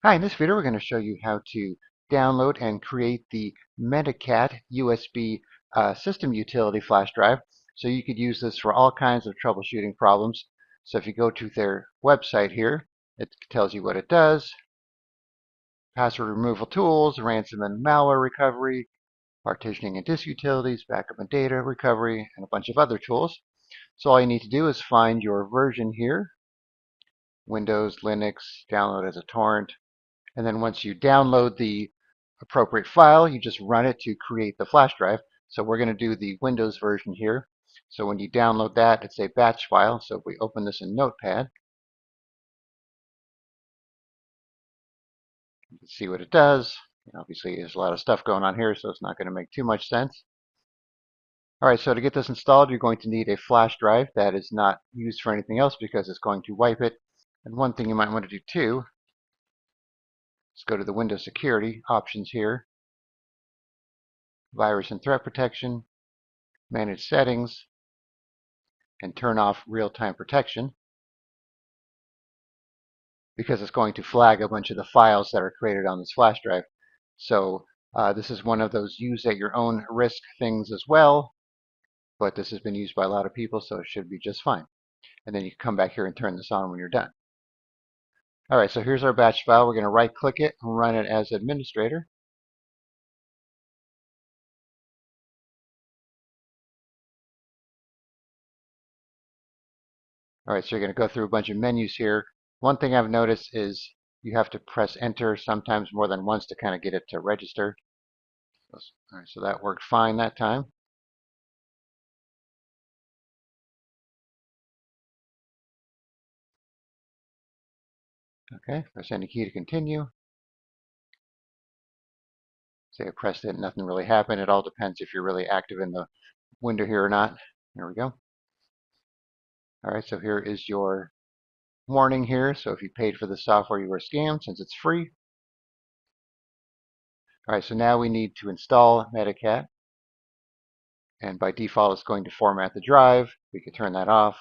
Hi, in this video we're going to show you how to download and create the Medicat USB system utility flash drive. So you could use this for all kinds of troubleshooting problems. So if you go to their website here, it tells you what it does: password removal tools, ransom and malware recovery, partitioning and disk utilities, backup and data recovery, and a bunch of other tools. So all you need to do is find your version here: Windows, Linux, download as a torrent. And then once you download the appropriate file, you just run it to create the flash drive. So we're going to do the Windows version here. So when you download that, it's a batch file. So if we open this in Notepad, you can see what it does. Obviously, there's a lot of stuff going on here, so it's not going to make too much sense. All right, so to get this installed, you're going to need a flash drive that is not used for anything else because it's going to wipe it. And one thing you might want to do too is go to the Windows Security options here, Virus and Threat Protection, Manage Settings, and turn off real-time protection, because it's going to flag a bunch of the files that are created on this flash drive. So this is one of those use at your own risk things as well, but this has been used by a lot of people, so it should be just fine. And then you can come back here and turn this on when you're done. All right, so here's our batch file. We're going to right-click it and run it as administrator. All right, so you're going to go through a bunch of menus here. One thing I've noticed is you have to press enter sometimes more than once to kind of get it to register. All right, so that worked fine that time. Okay, press any key to continue. Say I pressed it, nothing really happened. It all depends if you're really active in the window here or not. There we go. All right, so here is your warning here. So if you paid for the software, you were scammed since it's free. All right, so now we need to install Medicat. And by default, it's going to format the drive. We could turn that off,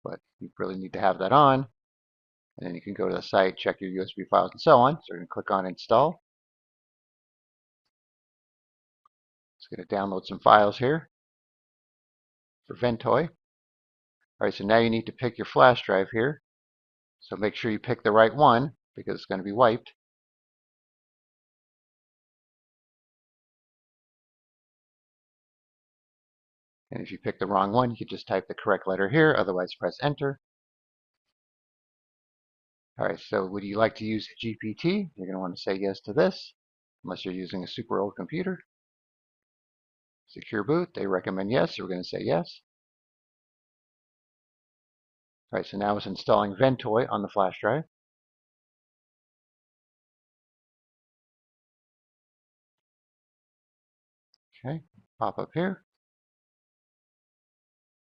but you really need to have that on. And then you can go to the site, check your USB files, and so on. So we're going to click on Install. It's going to download some files here for Ventoy. All right, so now you need to pick your flash drive here. So make sure you pick the right one because it's going to be wiped. And if you pick the wrong one, you can just type the correct letter here. Otherwise, press enter. All right, so would you like to use GPT? You're going to want to say yes to this, unless you're using a super old computer. Secure boot, they recommend yes, so we're going to say yes. All right, so now it's installing Ventoy on the flash drive. Okay, pop up here.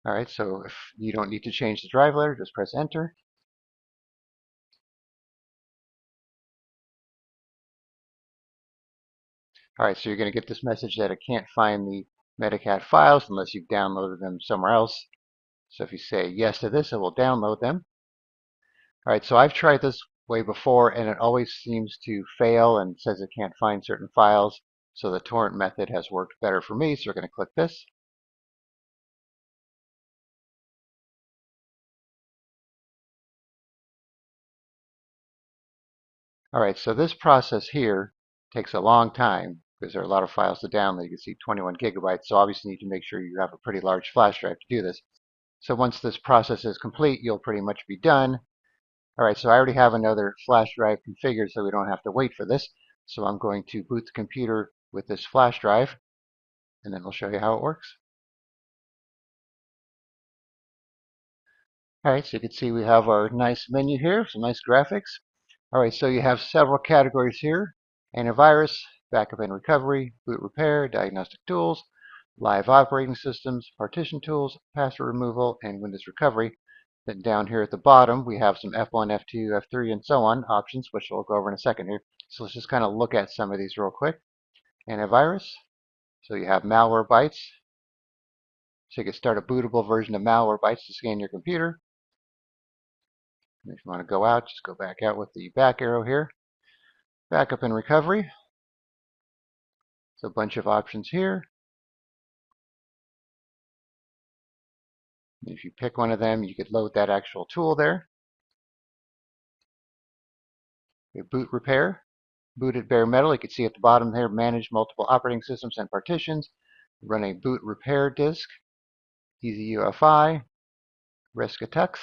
All right, so if you don't need to change the drive letter, just press enter. All right, so you're going to get this message that it can't find the Medicat files unless you've downloaded them somewhere else. So if you say yes to this, it will download them. All right, so I've tried this way before, and it always seems to fail and says it can't find certain files. So the torrent method has worked better for me, so we're going to click this. All right, so this process here takes a long time because there are a lot of files to download. You can see 21 gigabytes, so obviously you need to make sure you have a pretty large flash drive to do this. So once this process is complete, you'll pretty much be done. All right, so I already have another flash drive configured, so we don't have to wait for this. So I'm going to boot the computer with this flash drive, and then we'll show you how it works. All right, so you can see we have our nice menu here, some nice graphics. All right, so you have several categories here: antivirus, backup and recovery, boot repair, diagnostic tools, live operating systems, partition tools, password removal, and Windows recovery. Then down here at the bottom, we have some F1, F2, F3, and so on options, which we'll go over in a second here. So let's just kind of look at some of these real quick. Antivirus. So you have Malwarebytes. So you can start a bootable version of Malwarebytes to scan your computer. And if you want to go out, just go back out with the back arrow here. Backup and recovery. So a bunch of options here. If you pick one of them, you could load that actual tool there. Boot repair. Booted bare metal. You can see at the bottom here, manage multiple operating systems and partitions. Run a boot repair disk. Easy UFI. Rescatux.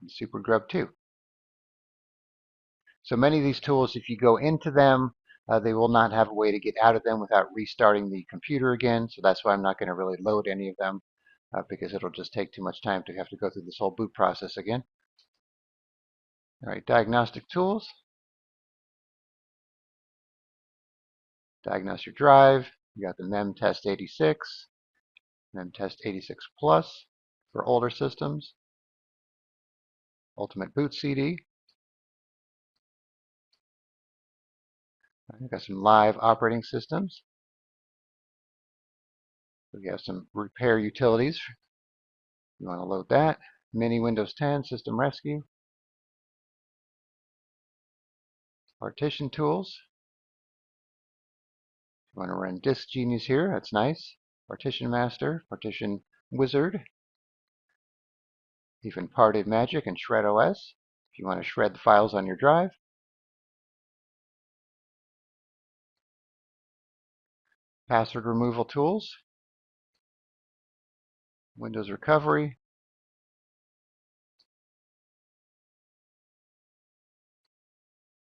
And Super Grub 2. So many of these tools, if you go into them, they will not have a way to get out of them without restarting the computer again. So that's why I'm not going to really load any of them because it'll just take too much time to have to go through this whole boot process again. All right, diagnostic tools. Diagnose your drive. You got the memtest 86, memtest 86 Plus for older systems. Ultimate Boot CD. I've got some live operating systems. We have some repair utilities. You want to load that. Mini Windows 10 System Rescue. Partition tools. You want to run Disk Genius here. That's nice. Partition Master, Partition Wizard. Even Parted Magic and Shred OS if you want to shred the files on your drive. Password removal tools. Windows recovery.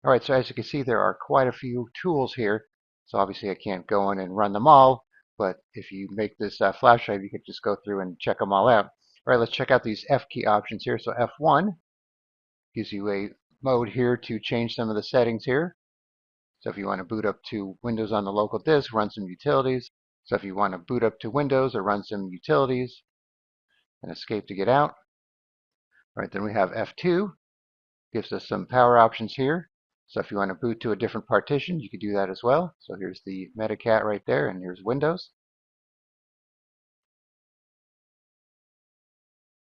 All right, so as you can see, there are quite a few tools here. So obviously I can't go in and run them all, but if you make this flash drive, you can just go through and check them all out. All right, let's check out these F key options here. So F1 gives you a mode here to change some of the settings here. So if you want to boot up to Windows on the local disk, run some utilities. So if you want to boot up to Windows or run some utilities, and escape to get out. All right, then we have F2, gives us some power options here. So if you want to boot to a different partition, you could do that as well. So here's the Medicat right there, and here's Windows.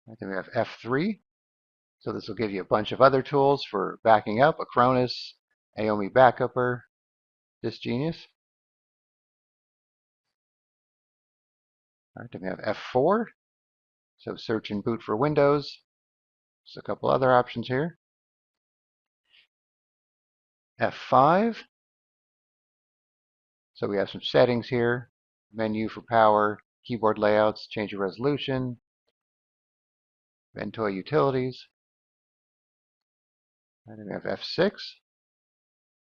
Right, then we have F3. So this will give you a bunch of other tools for backing up, Acronis, Aomi Backupper, Disk Genius. All right, then we have F4. So search and boot for Windows. Just a couple other options here. F5. So we have some settings here. Menu for power, keyboard layouts, change your resolution, Ventoy utilities. And then we have F6.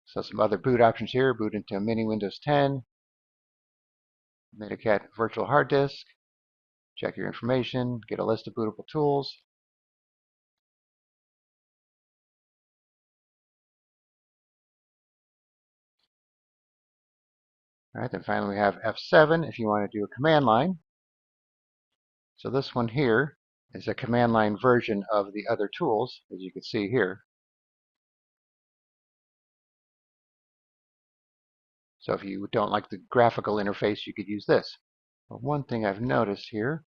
So some other boot options here. Boot into Mini Windows 10. Medicat virtual hard disk. Check your information. Get a list of bootable tools. All right, then finally we have F7 if you want to do a command line. So this one here is a command line version of the other tools, as you can see here. So if you don't like the graphical interface, you could use this. But one thing I've noticed here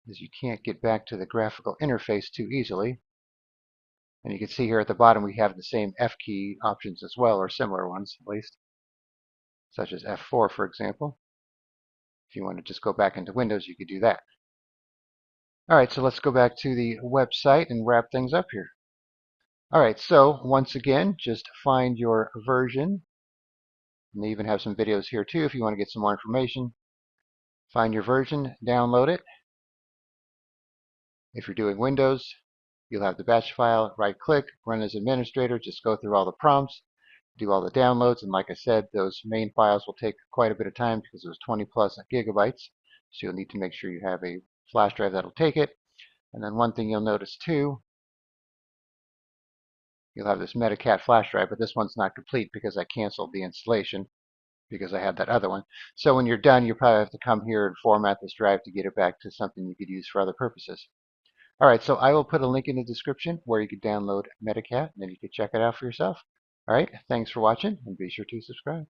is you can't get back to the graphical interface too easily. And you can see here at the bottom we have the same F key options as well, or similar ones at least, such as F4 for example. If you want to just go back into Windows, you could do that. All right, so let's go back to the website and wrap things up here. All right, so once again, just find your version. And they even have some videos here too if you want to get some more information. Find your version, download it. If you're doing Windows, you'll have the batch file, right-click, run as administrator, just go through all the prompts, do all the downloads, and like I said, those main files will take quite a bit of time because there's 20 plus gigabytes, so you'll need to make sure you have a flash drive that'll take it. And then one thing you'll notice too, you'll have this Medicat flash drive, but this one's not complete because I canceled the installation because I had that other one. So when you're done, you probably have to come here and format this drive to get it back to something you could use for other purposes. All right, so I will put a link in the description where you can download Medicat, and then you can check it out for yourself. All right, thanks for watching, and be sure to subscribe.